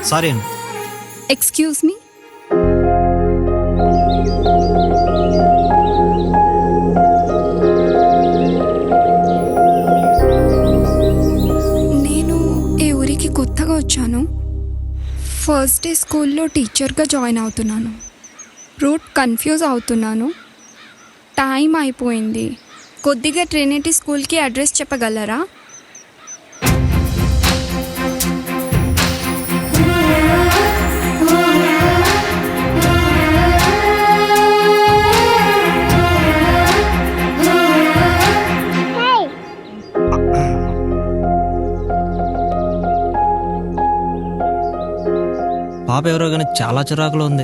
Sorry అండి. Excuse me. నేను ఈ ఊరికి కొత్తగా వచ్చాను. ఫస్ట్ డే స్కూల్లో టీచర్గా జాయిన్ అవుతున్నాను. రూట్ కన్ఫ్యూజ్ అవుతున్నాను. టైం అయిపోయింది. కొద్దిగా ట్రినిటీ స్కూల్కి అడ్రస్ చెప్పగలరా? పాప ఎవరో కానీ చాలా చిరాకులో ఉంది.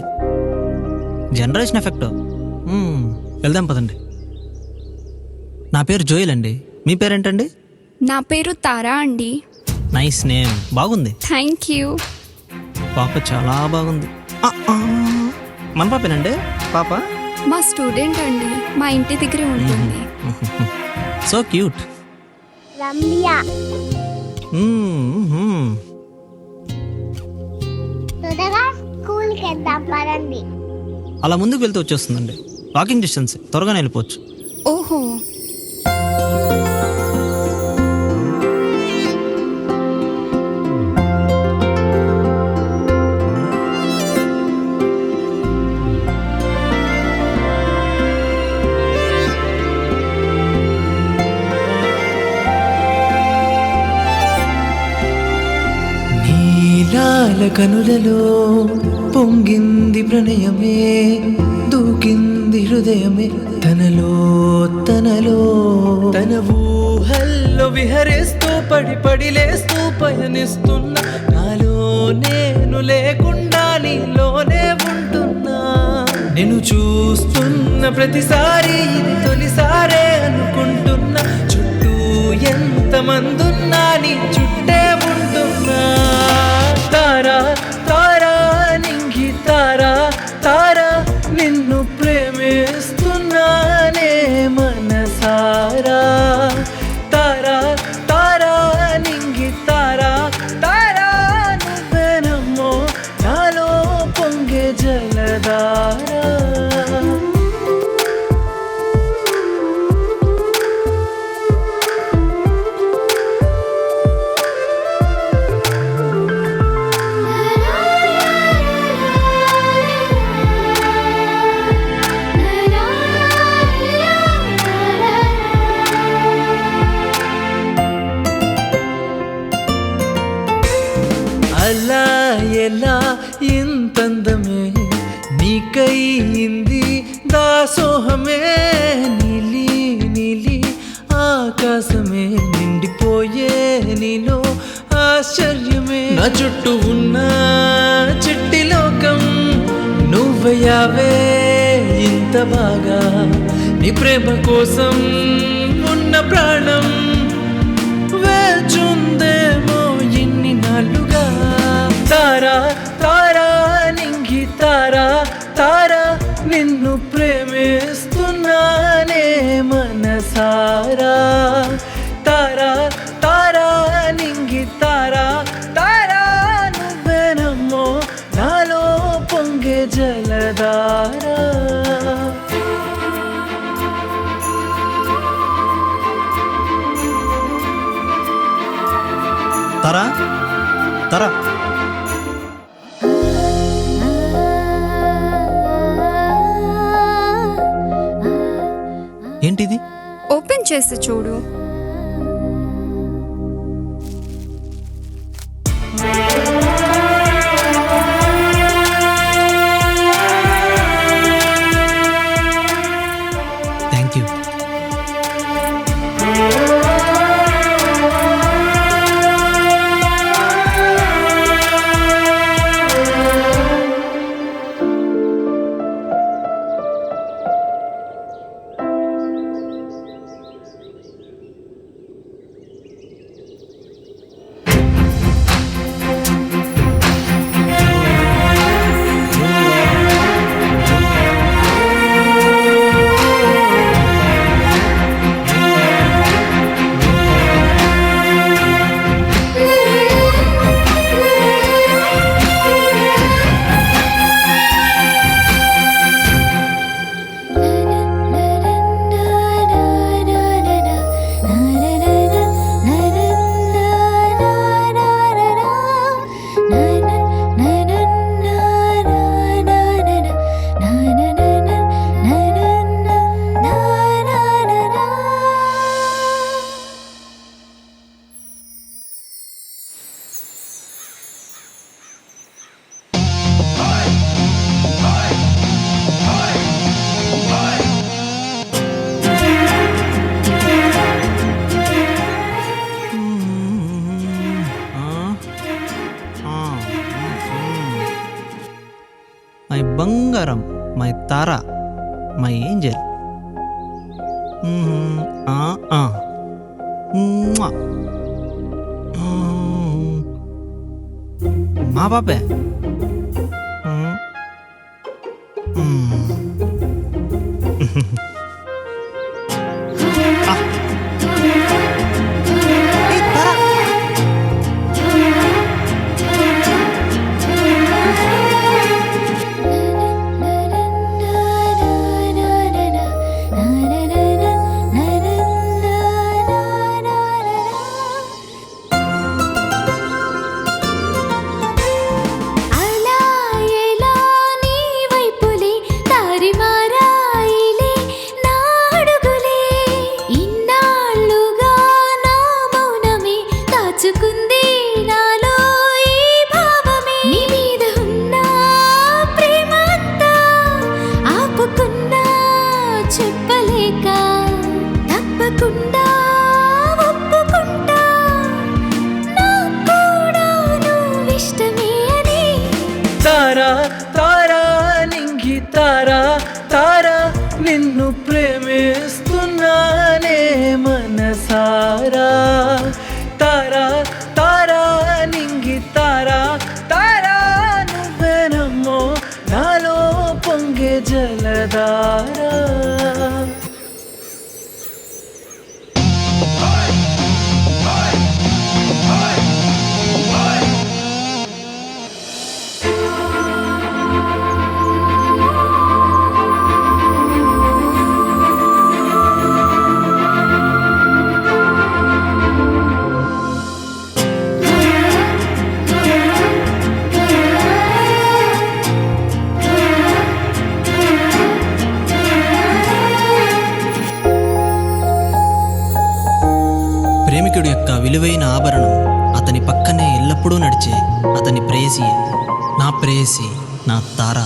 Generation effect. వెళ్దాం పదండి. నా పేరు జోయల్ అండి. మీ పేరేంటండి? నా పేరు తారా అండి. నైస్ నేమ్, బాగుంది. Thank you. పాప చాలా బాగుంది. మన పాపేనండి పాప? మా స్టూడెంట్ అండి, మా ఇంటి దగ్గరే ఉంటుంది. So cute. రమ్య. త్వరగా స్కూల్కి వెళ్దాం పదండి. అలా ముందుకు వెళ్తూ వచ్చేస్తుందండి. వాకింగ్ డిస్టెన్స్, త్వరగానే వెళ్ళిపోవచ్చు. ఓహో. నీలాల కనులలో పొంగింది ప్రణయమే, దూకింది హృదయమే తనలో తనలో. తన ఊహల్లో విహరిస్తూ పడి పడి లేస్తూ పయనిస్తున్నా, నాలో నేను లేకుండా నీలోనే ఉంటున్నా. నేను చూస్తున్న ప్రతిసారి ఇది తొలిసారే అనుకుంటున్నా, చుట్టూ ఎంతమందున్నా నీ చుట్టే ఉంటున్నా. తారా తారా నింగి తారా తారా, నిన్ను ప్రేమిస్తున్నానే మనసారా. తారా తారా నింగి తారా తారా, నువ్వేనమ్మో నాలో పొంగే జలధారా. అలా ఎలా ఇంతందమే నీకయింది దాసోహమే, నీలి నీలి ఆకాశమే నిండిపోయే నీలో ఆశ్చర్యమే. నా చుట్టూ ఉన్న చిట్టి లోకం నువ్వయ్యావే ఇంత బాగా, నీ ప్రేమ కోసం ఉన్న ప్రాణం వేచుందేమో ఇన్ని నాళ్ళుగా. తారా తారా నింగి తారా తారా, నిన్ను ప్రేమిస్తున్నానే మనసారా. తారా తారా నింగి తారా తారా, నువ్వేనమ్మో నాలో పొంగే జలధారా. తరా తరా, ఏంటిది? ఓపెన్ చేసి చూడు. Thank you. మై బంగారం, మై తార, మై ఏంజల్. మా పాపే. తారా తారా నింగి తారా తారా నిన్ను ప్రేమిస్తున్నానే మనసారా. తారా తారా నింగి తారా తారా నువ్వేనమ్మో నాలో పొంగే జలధారా. ప్రేమికుడి యొక్క విలువైన ఆభరణం అతని పక్కనే ఎల్లప్పుడూ నడిచే అతని ప్రేయసి, నా ప్రేయసి, నా తార.